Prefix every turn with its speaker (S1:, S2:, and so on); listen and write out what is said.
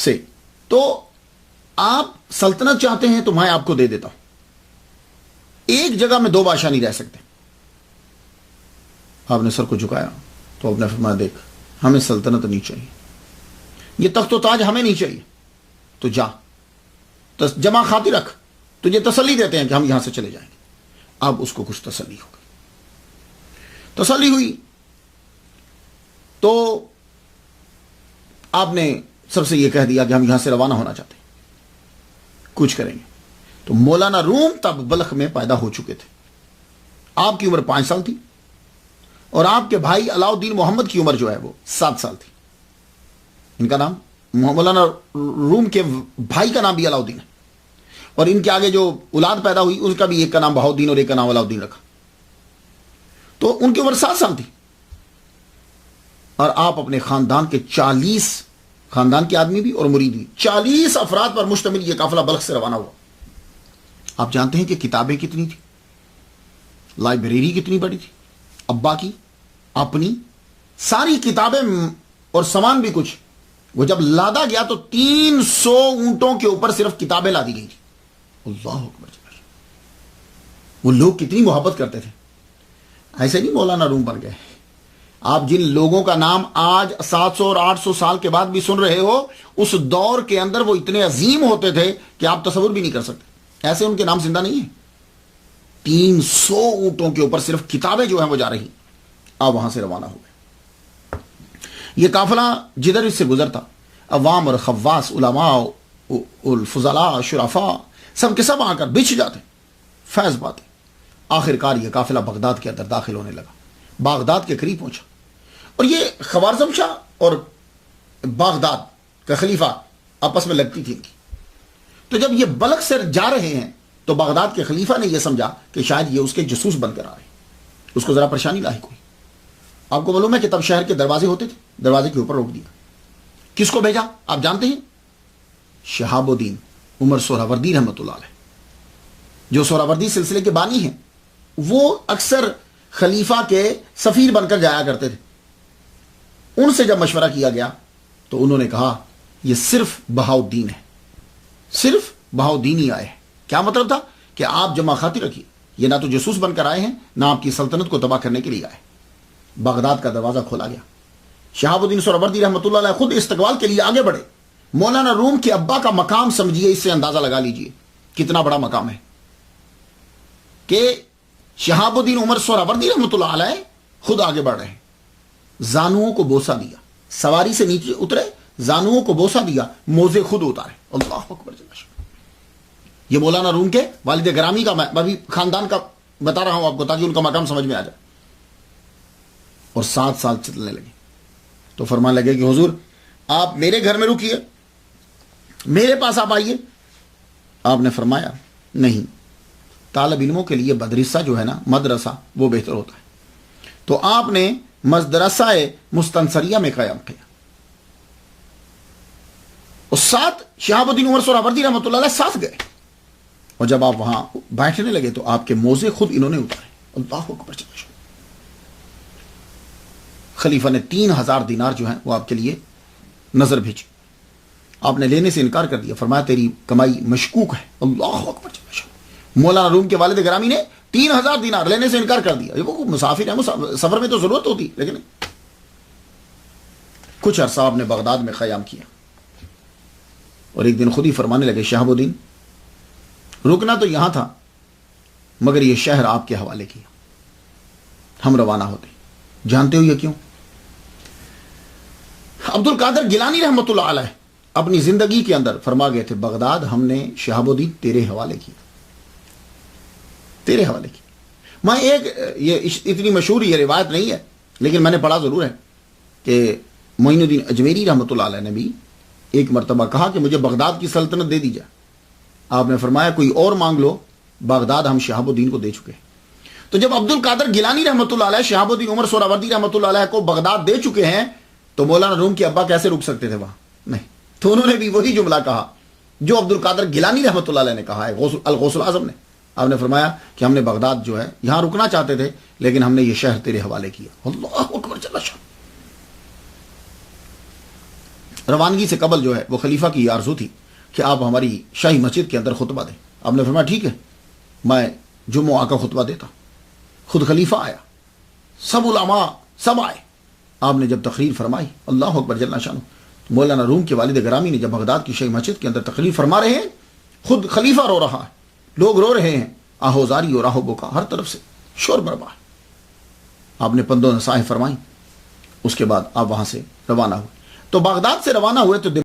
S1: سے، تو آپ سلطنت چاہتے ہیں تو میں آپ کو دے دیتا ہوں، ایک جگہ میں 2 بادشاہ نہیں رہ سکتے۔ آپ نے سر کو جھکایا تو آپ نے فرمایا دیکھ ہمیں سلطنت نہیں چاہیے، یہ تخت و تاج ہمیں نہیں چاہیے، تو جا جمع خاطر رکھ، تجھے تسلی دیتے ہیں کہ ہم یہاں سے چلے جائیں گے۔ اب اس کو کچھ تسلی ہو گئی، تسلی ہوئی تو آپ نے سب سے یہ کہہ دیا کہ ہم یہاں سے روانہ ہونا چاہتے ہیں، کچھ کریں گے۔ تو مولانا روم تب بلخ میں پیدا ہو چکے تھے، آپ کی عمر 5 سال تھی، اور آپ کے بھائی علاؤدین محمد کی عمر جو ہے وہ 7 سال تھی۔ ان کا نام مولانا روم کے بھائی کا نام بھی علاؤدین ہے، اور ان کے آگے جو اولاد پیدا ہوئی اس کا بھی ایک کا نام بہاؤدین اور ایک کا نام علاؤدین رکھا۔ تو ان کی عمر 7 سال تھی، اور آپ اپنے خاندان کے 40 خاندان کے آدمی بھی اور مرید بھی 40 افراد پر مشتمل یہ قافلہ بلخ سے روانہ ہوا۔ آپ جانتے ہیں کہ کتابیں کتنی تھی، لائبریری کتنی بڑی تھی، ابا کی اپنی ساری کتابیں اور سامان بھی کچھ۔ وہ جب لادا گیا تو 300 اونٹوں کے اوپر صرف کتابیں لا دی گئی تھی۔ اللہ اکبر۔ وہ لوگ کتنی محبت کرتے تھے، ایسے نہیں مولانا روم بن گئے۔ آپ جن لوگوں کا نام آج 700 اور 800 سال کے بعد بھی سن رہے ہو، اس دور کے اندر وہ اتنے عظیم ہوتے تھے کہ آپ تصور بھی نہیں کر سکتے، ایسے ان کے نام زندہ نہیں ہیں۔ 300 اونٹوں کے اوپر صرف کتابیں جو ہیں وہ جا رہی۔ آپ وہاں سے روانہ ہو گئے۔ یہ قافلہ جدھر اس سے گزرتا، عوام اور خواص، علماء، الفضلاء، شرفاء، سب کے سب آ کر بچھ جاتے، فیض پاتے۔ آخر کار یہ قافلہ بغداد کے اندر داخل ہونے لگا، بغداد کے قریب پہنچا، اور یہ خوارزم شاہ اور بغداد کا خلیفہ آپس میں لگتی تھی ان کی۔ تو جب یہ بلخ سے جا رہے ہیں تو بغداد کے خلیفہ نے یہ سمجھا کہ شاید یہ اس کے جاسوس بن کر آ رہے ہیں، اس کو ذرا پریشانی لاحق ہوئی۔ آپ کو معلوم ہے کہ تب شہر کے دروازے ہوتے تھے، دروازے کے اوپر روک دیا۔ کس کو بھیجا آپ جانتے ہیں؟ شہاب الدین عمر سہروردی رحمۃ اللہ علیہ، جو سہروردی سلسلے کے بانی ہیں۔ وہ اکثر خلیفہ کے سفیر بن کر جایا کرتے تھے۔ ان سے جب مشورہ کیا گیا تو انہوں نے کہا یہ صرف بہاؤدین ہے، صرف بہاؤدین ہی آئے ہیں۔ کیا مطلب تھا؟ کہ آپ جمع خاطر رکھیے، یہ نہ تو جاسوس بن کر آئے ہیں، نہ آپ کی سلطنت کو تباہ کرنے کے لیے آئے۔ بغداد کا دروازہ کھولا گیا۔ شہاب الدین سہروردی رحمۃ اللہ علیہ خود استقبال کے لیے آگے بڑھے۔ مولانا روم کے ابا کا مقام سمجھیے، اس سے اندازہ لگا لیجئے کتنا بڑا مقام ہے کہ شہاب الدین عمر سہروردی رحمۃ اللہ علیہ خود آگے بڑھ رہے ہیں۔ زانوؤں کو بوسہ دیا، سواری سے نیچے اترے، زانوؤں کو بوسہ دیا، موزے خود اتارے۔ اللہ اکبر۔ یہ مولانا روم کے والد گرامی کا، میں ابھی خاندان کا بتا رہا ہوں آپ کو تاکہ ان کا مقام سمجھ میں آ جائے۔ اور 7 سال چلنے لگے تو فرمان لگے کہ حضور آپ میرے گھر میں رکیے، میرے پاس آپ آئیے۔ آپ نے فرمایا نہیں، طالب علموں کے لیے مدرسہ جو ہے نا، مدرسہ، وہ بہتر ہوتا ہے۔ تو آپ نے مدرسہ مستنصریہ میں قیام کیا، اور ساتھ شہاب الدین عمر سہروردی رحمۃ اللہ علیہ ساتھ گئے، اور جب آپ وہاں بیٹھنے لگے تو آپ کے موزے خود انہوں نے اتارے۔ اللہ اکبر۔ خلیفہ نے 3000 دینار جو ہیں وہ آپ کے لیے نظر بھیجی۔ آپ نے لینے سے انکار کر دیا، فرمایا تیری کمائی مشکوک ہے۔ اللہ اکبر۔ مولانا روم کے والد گرامی نے 3000 دینار لینے سے انکار کر دیا۔ وہ مسافر ہیں، سفر میں تو ضرورت ہوتی، لیکن کچھ عرصہ آپ نے بغداد میں قیام کیا، اور ایک دن خود ہی فرمانے لگے شہاب الدین رکنا تو یہاں تھا، مگر یہ شہر آپ کے حوالے کیا، ہم روانہ ہوتے۔ جانتے ہو یہ کیوں؟ عبد القادر گیلانی رحمۃ اللہ علیہ اپنی زندگی کے اندر فرما گئے تھے بغداد ہم نے شہاب الدین تیرے حوالے کیا، تیرے حوالے کیا۔ میں یہ اتنی مشہور یہ روایت نہیں ہے، لیکن میں نے پڑھا ضرور ہے کہ معین الدین اجمیری رحمۃ اللہ علیہ نے بھی ایک مرتبہ کہا کہ مجھے بغداد کی سلطنت دے دی جائے۔ آپ نے فرمایا کوئی اور مانگ لو، بغداد ہم شہاب الدین کو دے چکے ہیں۔ تو جب عبد القادر گیلانی رحمۃ اللہ علیہ شہاب الدین عمر سہروردی رحمۃ اللہ علیہ کو بغداد دے چکے ہیں، تو مولانا روم کے ابا کیسے رک سکتے تھے وہاں؟ نہیں، تو انہوں نے بھی وہی جملہ کہا جو عبد القادر گیلانی رحمۃ اللہ علیہ نے کہا ہے، الغوث الاعظم نے۔ آپ نے فرمایا کہ ہم نے بغداد جو ہے یہاں رکنا چاہتے تھے، لیکن ہم نے یہ شہر تیرے حوالے کیا۔ اللہ اکبر۔ روانگی سے قبل جو ہے وہ خلیفہ کی یہ آرزو تھی کہ آپ ہماری شاہی مسجد کے اندر خطبہ دیں. آپ نے فرمایا ٹھیک ہے، میں جمعہ آ کر خطبہ دیتا. خود خلیفہ آیا، سب علماء سب آئے. آپ نے جب تقریر فرمائی، اللہ اکبر جل شانہ، مولانا روم کے والد گرامی نے جب بغداد کی شاہی مسجد کے اندر تقریر فرما رہے ہیں، خود خلیفہ رو رہا ہے، لوگ رو رہے ہیں، آہوزاری اور آہو بکا، ہر طرف سے شور برپا ہے. آپ نے پندوں نصائح فرمائی. اس کے بعد آپ وہاں سے روانہ ہوئے. تو بغداد سے روانہ ہوئے تو